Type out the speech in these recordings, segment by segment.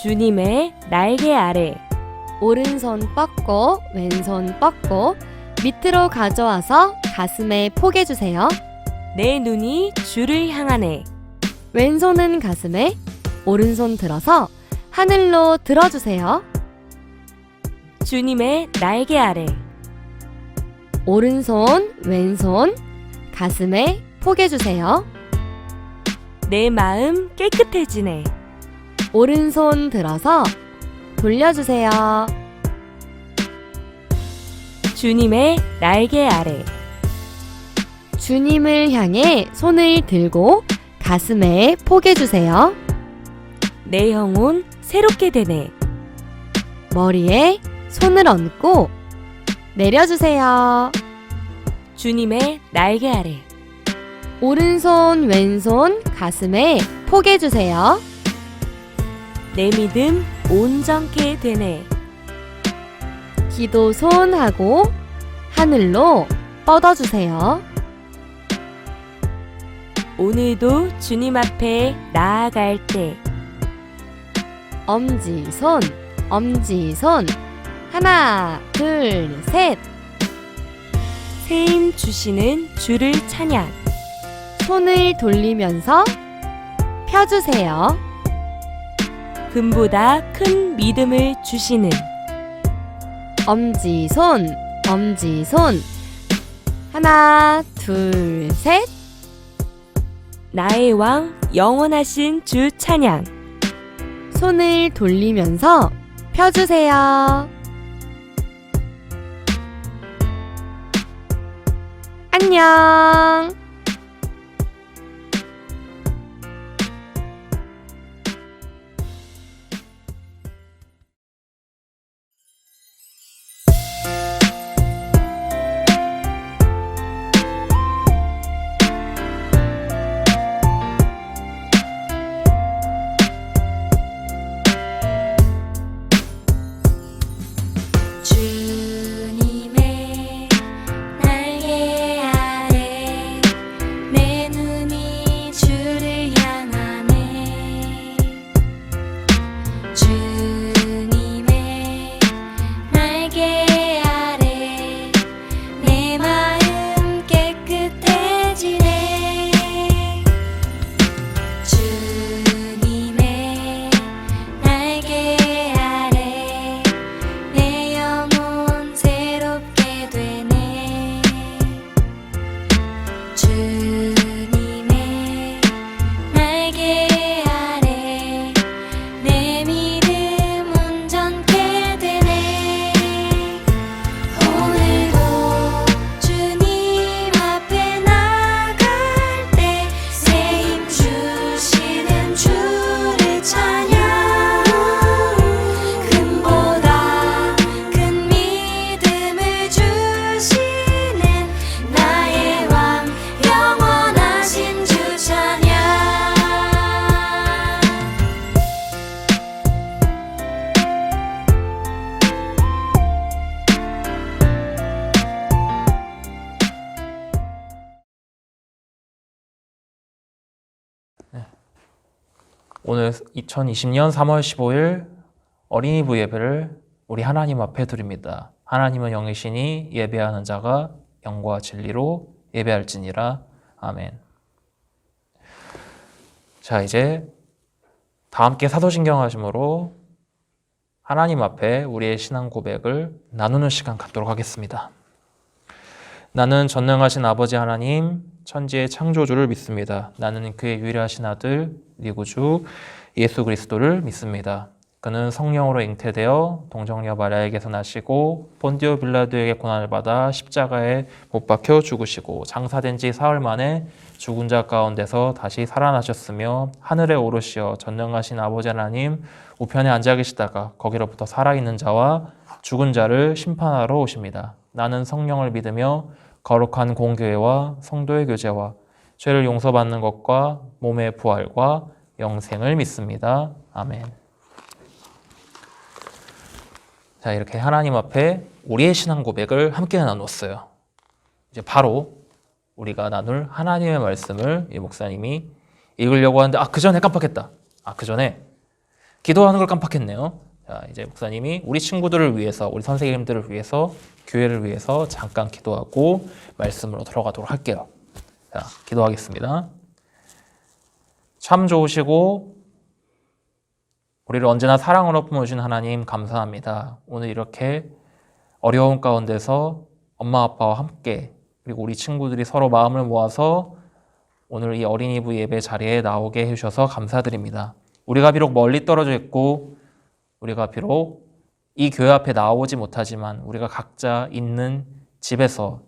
주님의 날개 아래 오른손 뻗고 왼손 뻗고 밑으로 가져와서 가슴에 포개주세요. 내 눈이 주를 향하네. 왼손은 가슴에, 오른손 들어서 하늘로 들어주세요. 주님의 날개 아래 오른손, 왼손, 가슴에 포개주세요. 내 마음 깨끗해지네. 오른손 들어서 돌려주세요. 주님의 날개 아래 주님을 향해 손을 들고 가슴에 포개주세요. 내 영혼 새롭게 되네. 머리에 손을 얹고 내려주세요. 주님의 날개 아래 오른손, 왼손, 가슴에 포개주세요. 내 믿음 온전케 되네. 기도 손하고 하늘로 뻗어주세요. 오늘도 주님 앞에 나아갈 때 엄지손, 엄지손. 하나, 둘, 셋. 새 힘 주시는 주를 찬양. 손을 돌리면서 펴주세요. 금보다 큰 믿음을 주시는 엄지손, 엄지손. 하나, 둘, 셋. 나의 왕 영원하신 주 찬양. 손을 돌리면서 펴주세요. 안녕. 주님의 날개 아래 내 눈이 주를 향하네. 주님의 날개 아래 내 마음 깨끗해지네. 주님의 날개 아래 내 영혼 새롭게 되네. 주님의 날개 아래 내 믿음 온전케 되네. 오늘도 주님 앞에 나갈 때 새 힘 주시는 주를 찬양. 금보다 큰 믿음을 주시는 나의 왕 영원하신 주 찬양. 오늘 2020년 3월 15일 어린이 부 예배를 우리 하나님 앞에 드립니다. 하나님은 영이시니 예배하는 자가 영과 진리로 예배할지니라. 아멘. 자, 이제 다 함께 사도신경 하심으로 하나님 앞에 우리의 신앙 고백을 나누는 시간 갖도록 하겠습니다. 나는 전능하신 아버지 하나님, 천지의 창조주를 믿습니다. 나는 그의 유일하신 아들, 네 구주 예수 그리스도를 믿습니다. 그는 성령으로 잉태되어 동정녀 마리아에게서 나시고 본디오 빌라도에게 고난을 받아 십자가에 못 박혀 죽으시고 장사된 지 사흘 만에 죽은 자 가운데서 다시 살아나셨으며 하늘에 오르시어 전능하신 아버지 하나님 우편에 앉아 계시다가 거기로부터 살아있는 자와 죽은 자를 심판하러 오십니다. 나는 성령을 믿으며 거룩한 공교회와 성도의 교제와 죄를 용서받는 것과 몸의 부활과 영생을 믿습니다. 아멘. 자, 이렇게 하나님 앞에 우리의 신앙 고백을 함께 나누었어요. 이제 바로 우리가 나눌 하나님의 말씀을 이 목사님이 읽으려고 하는데 그 전에 깜빡했다. 그 전에 기도하는 걸 깜빡했네요. 자, 이제 목사님이 우리 친구들을 위해서, 우리 선생님들을 위해서, 교회를 위해서 잠깐 기도하고 말씀으로 들어가도록 할게요. 자, 기도하겠습니다. 참 좋으시고 우리를 언제나 사랑으로 품어주신 하나님 감사합니다. 오늘 이렇게 어려운 가운데서 엄마 아빠와 함께 그리고 우리 친구들이 서로 마음을 모아서 오늘 이 어린이부 예배 자리에 나오게 해주셔서 감사드립니다. 우리가 비록 멀리 떨어져 있고 우리가 비록 이 교회 앞에 나오지 못하지만 우리가 각자 있는 집에서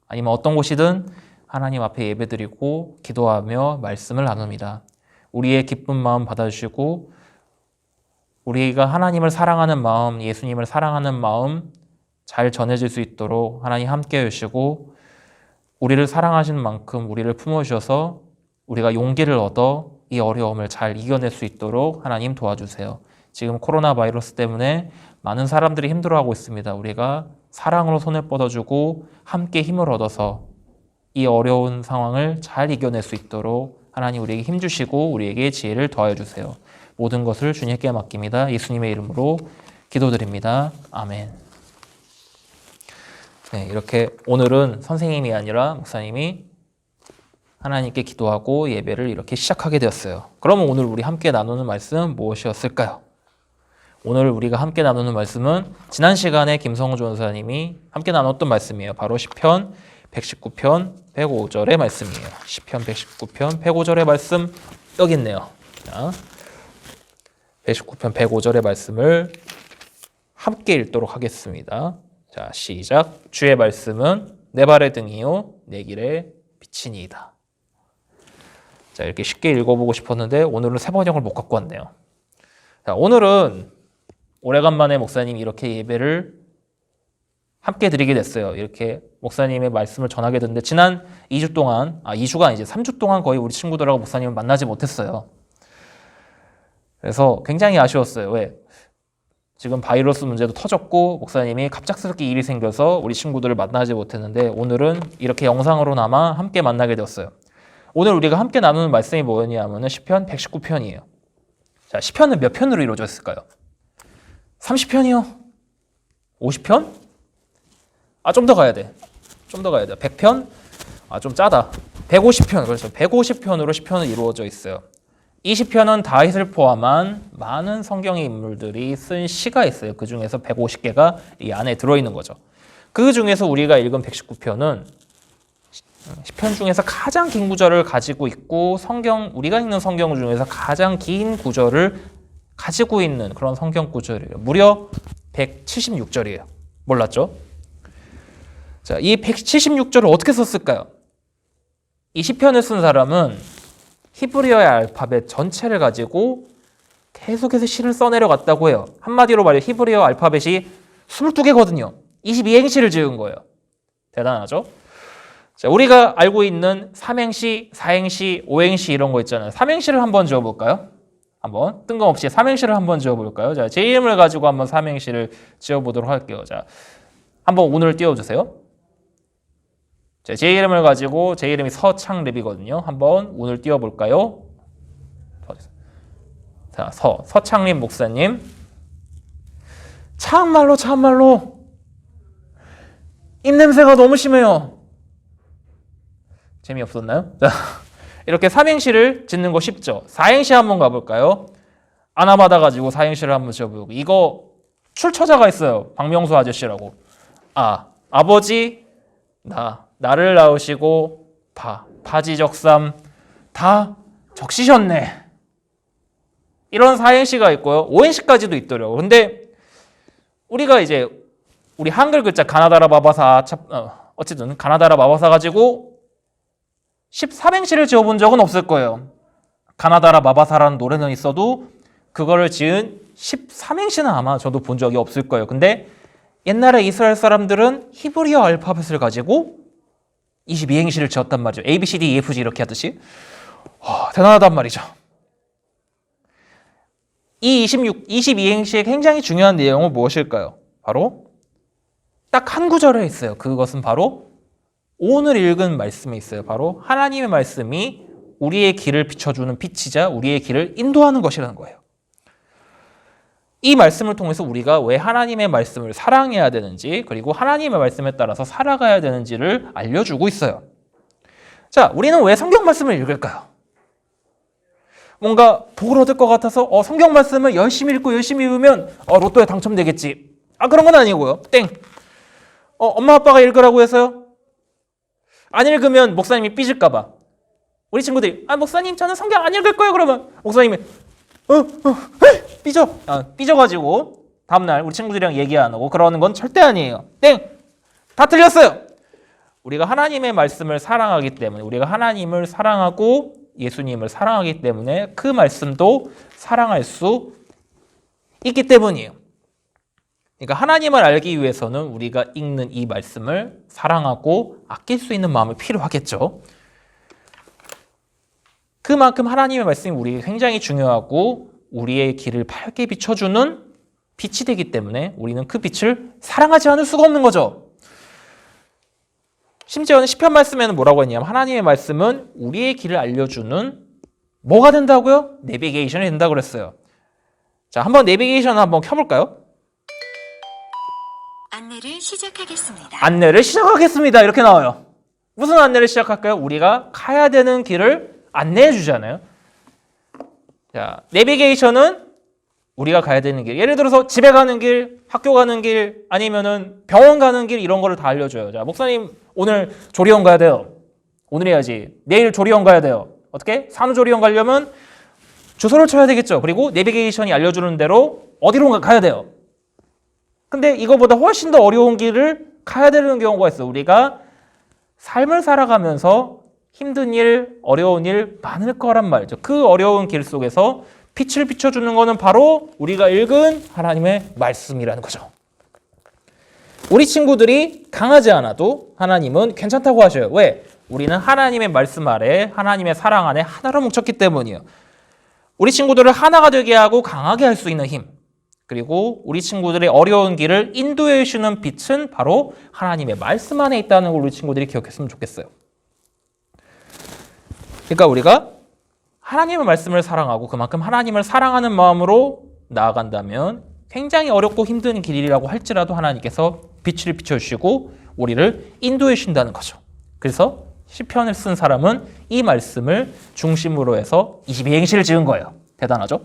아니면 어떤 곳이든 하나님 앞에 예배드리고 기도하며 말씀을 나눕니다. 우리의 기쁜 마음 받아주시고 우리가 하나님을 사랑하는 마음, 예수님을 사랑하는 마음 잘 전해질 수 있도록 하나님 함께 해주시고 우리를 사랑하시는 만큼 우리를 품어주셔서 우리가 용기를 얻어 이 어려움을 잘 이겨낼 수 있도록 하나님 도와주세요. 지금 코로나 바이러스 때문에 많은 사람들이 힘들어하고 있습니다. 우리가 사랑으로 손을 뻗어주고 함께 힘을 얻어서 이 어려운 상황을 잘 이겨낼 수 있도록 하나님 우리에게 힘주시고 우리에게 지혜를 더하여 주세요. 모든 것을 주님께 맡깁니다. 예수님의 이름으로 기도드립니다. 아멘. 네, 이렇게 오늘은 선생님이 아니라 목사님이 하나님께 기도하고 예배를 이렇게 시작하게 되었어요. 그러면 오늘 우리 함께 나누는 말씀 무엇이었을까요? 오늘 우리가 함께 나누는 말씀은 지난 시간에 김성우 전사님이 함께 나눴던 말씀이에요. 바로 시편 119편 105절의 말씀이에요. 시편 119편 105절의 말씀 여기 있네요. 자, 119편 105절의 말씀을 함께 읽도록 하겠습니다. 자, 시작. 주의 말씀은 내 발의 등이요 내 길의 빛이니이다. 자, 이렇게 쉽게 읽어보고 싶었는데 오늘은 새 번역을 못 갖고 왔네요. 자, 오늘은 오래간만에 목사님이 이렇게 예배를 함께 드리게 됐어요. 이렇게 목사님의 말씀을 전하게 됐는데 지난 2주 동안, 2주가 아니지 3주 동안 거의 우리 친구들하고 목사님을 만나지 못했어요. 그래서 굉장히 아쉬웠어요. 왜? 지금 바이러스 문제도 터졌고 목사님이 갑작스럽게 일이 생겨서 우리 친구들을 만나지 못했는데 오늘은 이렇게 영상으로나마 함께 만나게 되었어요. 오늘 우리가 함께 나누는 말씀이 뭐냐면은 시편 119편이에요. 자, 시편은 몇 편으로 이루어져 있을까요? 30편이요? 50편? 좀 더 가야 돼. 좀 더 가야 돼. 100편? 좀 짜다. 150편. 그렇죠. 150편으로 시편은 이루어져 있어요. 이 시편은 다윗을 포함한 많은 성경의 인물들이 쓴 시가 있어요. 그 중에서 150개가 이 안에 들어있는 거죠. 그 중에서 우리가 읽은 119편은 시편 중에서 가장 긴 구절을 가지고 있고 우리가 읽는 성경 중에서 가장 긴 구절을 가지고 있는 그런 성경 구절이에요. 무려 176절이에요. 몰랐죠? 자, 이 176절을 어떻게 썼을까요? 이 시편을 쓴 사람은 히브리어의 알파벳 전체를 가지고 계속해서 시를 써내려갔다고 해요. 한마디로 말해 히브리어 알파벳이 22개거든요. 22행시를 지은 거예요. 대단하죠? 자, 우리가 알고 있는 3행시, 4행시, 5행시 이런 거 있잖아요. 3행시를 한번 지어볼까요? 한번 뜬금없이 3행시를 한번 지어볼까요? 자, 제 이름을 가지고 한번 3행시를 지어보도록 할게요. 자, 한번 운을 띄워주세요. 자, 제 이름을 가지고 제 이름이 서창립이거든요. 한번 운을 띄워볼까요? 자, 서창립 목사님. 참말로 입냄새가 너무 심해요. 재미없었나요? 자, 이렇게 3행시를 짓는 거 쉽죠? 4행시 한번 가볼까요? 아나 받아가지고 4행시를 한번 지어보고 이거 출처자가 있어요. 박명수 아저씨라고. 아버지 나를 낳으시고 파지적삼 다 적시셨네. 이런 4행시가 있고요. 5행시까지도 있더라고요. 근데 우리가 이제 우리 한글 글자 가나다라 바바사 어쨌든 가나다라 바바사 가지고 13행시를 지어본 적은 없을 거예요. 가나다라 마바사라는 노래는 있어도 그거를 지은 13행시는 아마 저도 본 적이 없을 거예요. 근데 옛날에 이스라엘 사람들은 히브리어 알파벳을 가지고 22행시를 지었단 말이죠. A, B, C, D, E, F, G 이렇게 하듯이. 대단하단 말이죠. 이 22행시의 굉장히 중요한 내용은 무엇일까요? 바로 딱 한 구절에 있어요. 그것은 바로 오늘 읽은 말씀에 있어요. 바로 하나님의 말씀이 우리의 길을 비춰주는 빛이자 우리의 길을 인도하는 것이라는 거예요. 이 말씀을 통해서 우리가 왜 하나님의 말씀을 사랑해야 되는지 그리고 하나님의 말씀에 따라서 살아가야 되는지를 알려주고 있어요. 자, 우리는 왜 성경 말씀을 읽을까요? 뭔가 복을 얻을 것 같아서 성경 말씀을 열심히 읽고 열심히 읽으면 로또에 당첨되겠지. 그런 건 아니고요. 땡. 엄마 아빠가 읽으라고 해서요? 안 읽으면 목사님이 삐질까 봐. 우리 친구들이 목사님 저는 성경 안 읽을 거예요. 그러면 목사님이 삐져가지고 다음날 우리 친구들이랑 얘기 안 하고 그러는 건 절대 아니에요. 땡! 다 틀렸어요. 우리가 하나님의 말씀을 사랑하기 때문에 우리가 하나님을 사랑하고 예수님을 사랑하기 때문에 그 말씀도 사랑할 수 있기 때문이에요. 그러니까 하나님을 알기 위해서는 우리가 읽는 이 말씀을 사랑하고 아낄 수 있는 마음이 필요하겠죠. 그만큼 하나님의 말씀이 우리에게 굉장히 중요하고 우리의 길을 밝게 비춰주는 빛이 되기 때문에 우리는 그 빛을 사랑하지 않을 수가 없는 거죠. 심지어는 시편 말씀에는 뭐라고 했냐면 하나님의 말씀은 우리의 길을 알려주는 뭐가 된다고요? 내비게이션이 된다고 그랬어요. 자, 한번 내비게이션 한번 켜볼까요? 안내를 시작하겠습니다. 안내를 시작하겠습니다. 이렇게 나와요. 무슨 안내를 시작할까요? 우리가 가야 되는 길을 안내해 주잖아요. 자, 내비게이션은 우리가 가야 되는 길. 예를 들어서 집에 가는 길, 학교 가는 길, 아니면은 병원 가는 길 이런 거를 다 알려줘요. 자, 목사님 오늘 조리원 가야 돼요. 오늘 해야지. 내일 조리원 가야 돼요. 어떻게? 산후조리원 가려면 주소를 쳐야 되겠죠. 그리고 내비게이션이 알려주는 대로 어디로 가야 돼요. 근데 이거보다 훨씬 더 어려운 길을 가야 되는 경우가 있어요. 우리가 삶을 살아가면서 힘든 일, 어려운 일 많을 거란 말이죠. 그 어려운 길 속에서 빛을 비춰주는 것은 바로 우리가 읽은 하나님의 말씀이라는 거죠. 우리 친구들이 강하지 않아도 하나님은 괜찮다고 하셔요. 왜? 우리는 하나님의 말씀 아래, 하나님의 사랑 안에 하나로 뭉쳤기 때문이에요. 우리 친구들을 하나가 되게 하고 강하게 할 수 있는 힘, 그리고 우리 친구들의 어려운 길을 인도해 주시는 빛은 바로 하나님의 말씀 안에 있다는 걸 우리 친구들이 기억했으면 좋겠어요. 그러니까 우리가 하나님의 말씀을 사랑하고 그만큼 하나님을 사랑하는 마음으로 나아간다면 굉장히 어렵고 힘든 길이라고 할지라도 하나님께서 빛을 비춰주시고 우리를 인도해 주신다는 거죠. 그래서 시편을 쓴 사람은 이 말씀을 중심으로 해서 22행시를 지은 거예요. 대단하죠?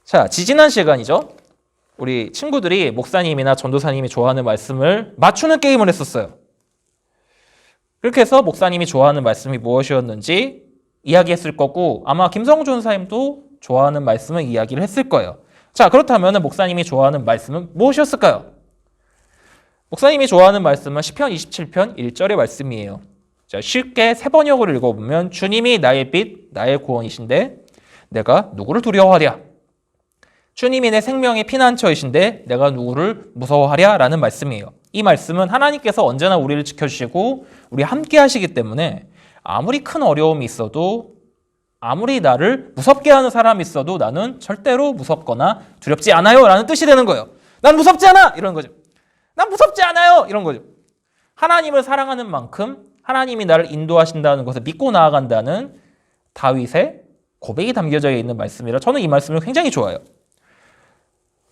자, 지지난 시간이죠. 우리 친구들이 목사님이나 전도사님이 좋아하는 말씀을 맞추는 게임을 했었어요. 그렇게 해서 목사님이 좋아하는 말씀이 무엇이었는지 이야기했을 거고 아마 김성우 전사님도 좋아하는 말씀을 이야기를 했을 거예요. 자, 그렇다면 목사님이 좋아하는 말씀은 무엇이었을까요? 목사님이 좋아하는 말씀은 시편 27편 1절의 말씀이에요. 자, 쉽게 세 번역을 읽어보면 주님이 나의 빛, 나의 구원이신데 내가 누구를 두려워하랴? 주님이 내 생명의 피난처이신데 내가 누구를 무서워하랴? 라는 말씀이에요. 이 말씀은 하나님께서 언제나 우리를 지켜주시고 우리 함께 하시기 때문에 아무리 큰 어려움이 있어도 아무리 나를 무섭게 하는 사람이 있어도 나는 절대로 무섭거나 두렵지 않아요 라는 뜻이 되는 거예요. 난 무섭지 않아! 이런 거죠. 난 무섭지 않아요! 이런 거죠. 하나님을 사랑하는 만큼 하나님이 나를 인도하신다는 것을 믿고 나아간다는 다윗의 고백이 담겨져 있는 말씀이라 저는 이 말씀을 굉장히 좋아해요.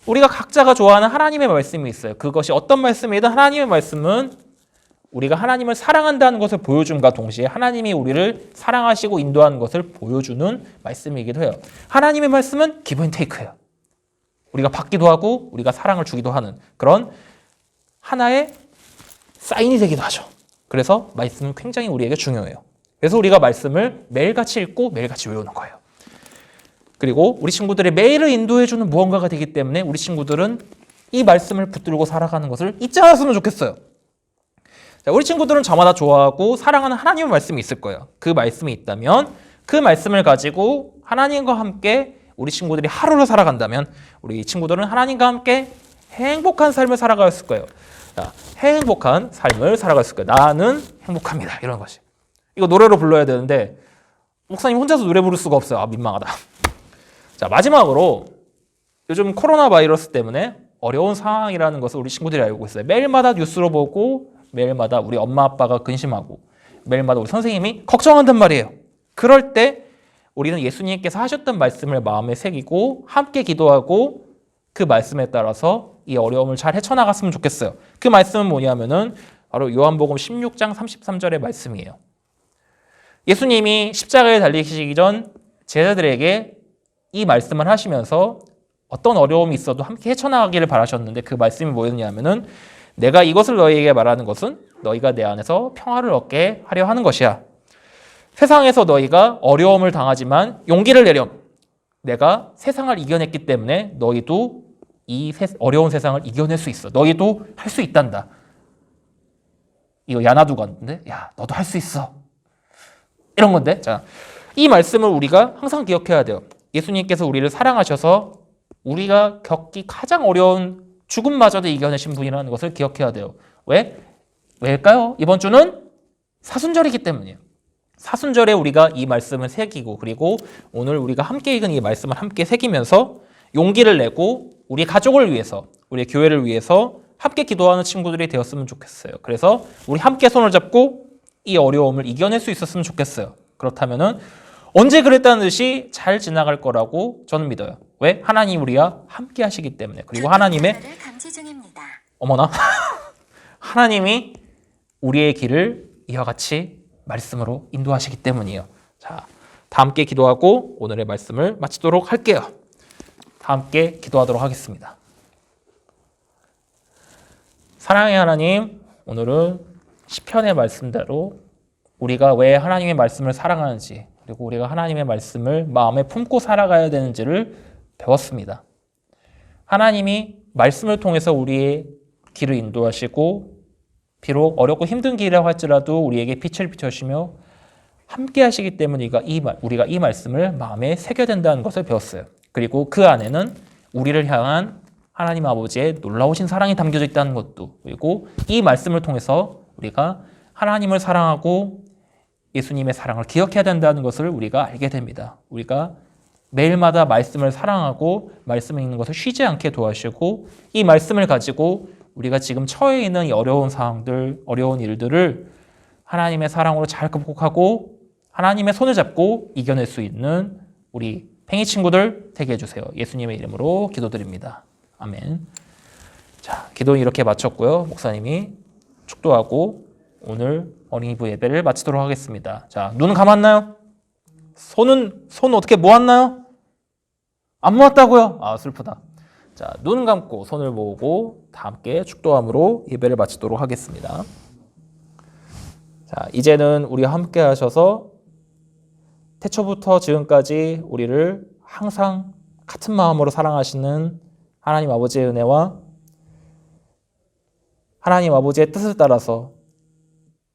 우리가 각자가 좋아하는 하나님의 말씀이 있어요. 그것이 어떤 말씀이든 하나님의 말씀은 우리가 하나님을 사랑한다는 것을 보여줌과 동시에 하나님이 우리를 사랑하시고 인도하는 것을 보여주는 말씀이기도 해요. 하나님의 말씀은 기브 앤 테이크예요. 우리가 받기도 하고 우리가 사랑을 주기도 하는 그런 하나의 사인이 되기도 하죠. 그래서 말씀은 굉장히 우리에게 중요해요. 그래서 우리가 말씀을 매일같이 읽고 매일같이 외우는 거예요. 그리고 우리 친구들의 매일을 인도해주는 무언가가 되기 때문에 우리 친구들은 이 말씀을 붙들고 살아가는 것을 잊지 않았으면 좋겠어요. 자, 우리 친구들은 저마다 좋아하고 사랑하는 하나님의 말씀이 있을 거예요. 그 말씀이 있다면 그 말씀을 가지고 하나님과 함께 우리 친구들이 하루를 살아간다면 우리 친구들은 하나님과 함께 행복한 삶을 살아갔을 거예요. 자, 행복한 삶을 살아갔을 거예요. 나는 행복합니다. 이런 것이. 이거 노래로 불러야 되는데 목사님 혼자서 노래 부를 수가 없어요. 민망하다. 자, 마지막으로 요즘 코로나 바이러스 때문에 어려운 상황이라는 것을 우리 친구들이 알고 있어요. 매일마다 뉴스로 보고 매일마다 우리 엄마 아빠가 근심하고 매일마다 우리 선생님이 걱정한단 말이에요. 그럴 때 우리는 예수님께서 하셨던 말씀을 마음에 새기고 함께 기도하고 그 말씀에 따라서 이 어려움을 잘 헤쳐나갔으면 좋겠어요. 그 말씀은 뭐냐면은 바로 요한복음 16장 33절의 말씀이에요. 예수님이 십자가에 달리시기 전 제자들에게 이 말씀을 하시면서 어떤 어려움이 있어도 함께 헤쳐나가기를 바라셨는데 그 말씀이 뭐였냐면은 내가 이것을 너희에게 말하는 것은 너희가 내 안에서 평화를 얻게 하려 하는 것이야. 세상에서 너희가 어려움을 당하지만 용기를 내렴. 내가 세상을 이겨냈기 때문에 너희도 이 어려운 세상을 이겨낼 수 있어. 너희도 할 수 있단다. 이거 야나두가 왔는데 야 너도 할 수 있어. 이런 건데 자, 이 말씀을 우리가 항상 기억해야 돼요. 예수님께서 우리를 사랑하셔서 우리가 겪기 가장 어려운 죽음마저도 이겨내신 분이라는 것을 기억해야 돼요. 왜일까요? 이번 주는 사순절이기 때문이에요. 사순절에 우리가 이 말씀을 새기고 그리고 오늘 우리가 함께 읽은 이 말씀을 함께 새기면서 용기를 내고 우리 가족을 위해서 우리 교회를 위해서 함께 기도하는 친구들이 되었으면 좋겠어요. 그래서 우리 함께 손을 잡고 이 어려움을 이겨낼 수 있었으면 좋겠어요. 그렇다면은 언제 그랬다는 듯이 잘 지나갈 거라고 저는 믿어요. 왜? 하나님 우리와 함께 하시기 때문에. 그리고 하나님의 감지 중입니다. 어머나 하나님이 우리의 길을 이와 같이 말씀으로 인도하시기 때문이에요. 자, 다 함께 기도하고 오늘의 말씀을 마치도록 할게요. 다 함께 기도하도록 하겠습니다. 사랑의 하나님, 오늘은 시편의 말씀대로 우리가 왜 하나님의 말씀을 사랑하는지 그리고 우리가 하나님의 말씀을 마음에 품고 살아가야 되는지를 배웠습니다. 하나님이 말씀을 통해서 우리의 길을 인도하시고 비록 어렵고 힘든 길이라고 할지라도 우리에게 빛을 비춰주시며 함께 하시기 때문에 우리가 이 말씀을 마음에 새겨야 된다는 것을 배웠어요. 그리고 그 안에는 우리를 향한 하나님 아버지의 놀라우신 사랑이 담겨져 있다는 것도 그리고 이 말씀을 통해서 우리가 하나님을 사랑하고 예수님의 사랑을 기억해야 된다는 것을 우리가 알게 됩니다. 우리가 매일마다 말씀을 사랑하고 말씀을 읽는 것을 쉬지 않게 도와주시고 이 말씀을 가지고 우리가 지금 처해 있는 이 어려운 상황들, 어려운 일들을 하나님의 사랑으로 잘 극복하고 하나님의 손을 잡고 이겨낼 수 있는 우리 팽이 친구들 되게 해주세요. 예수님의 이름으로 기도드립니다. 아멘. 자, 기도는 이렇게 마쳤고요. 목사님이 축도하고 오늘 어린이부 예배를 마치도록 하겠습니다. 자, 눈 감았나요? 손 어떻게 모았나요? 안 모았다고요? 아, 슬프다. 자, 눈 감고 손을 모으고 다 함께 축도함으로 예배를 마치도록 하겠습니다. 자, 이제는 우리 함께 하셔서 태초부터 지금까지 우리를 항상 같은 마음으로 사랑하시는 하나님 아버지의 은혜와 하나님 아버지의 뜻을 따라서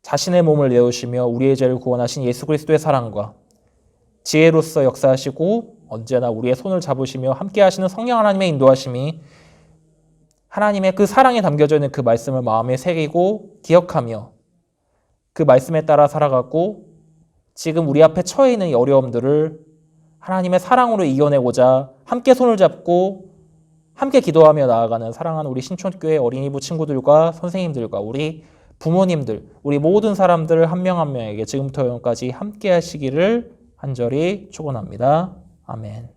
자신의 몸을 내어주시며 우리의 죄를 구원하신 예수 그리스도의 사랑과 지혜로서 역사하시고 언제나 우리의 손을 잡으시며 함께 하시는 성령 하나님의 인도하심이 하나님의 그 사랑에 담겨져 있는 그 말씀을 마음에 새기고 기억하며 그 말씀에 따라 살아가고 지금 우리 앞에 처해 있는 이 어려움들을 하나님의 사랑으로 이겨내고자 함께 손을 잡고 함께 기도하며 나아가는 사랑하는 우리 신촌교회 어린이부 친구들과 선생님들과 우리 부모님들, 우리 모든 사람들 한 명 한 명에게 지금부터 영원까지 함께 하시기를 간절히 축원합니다. 아멘.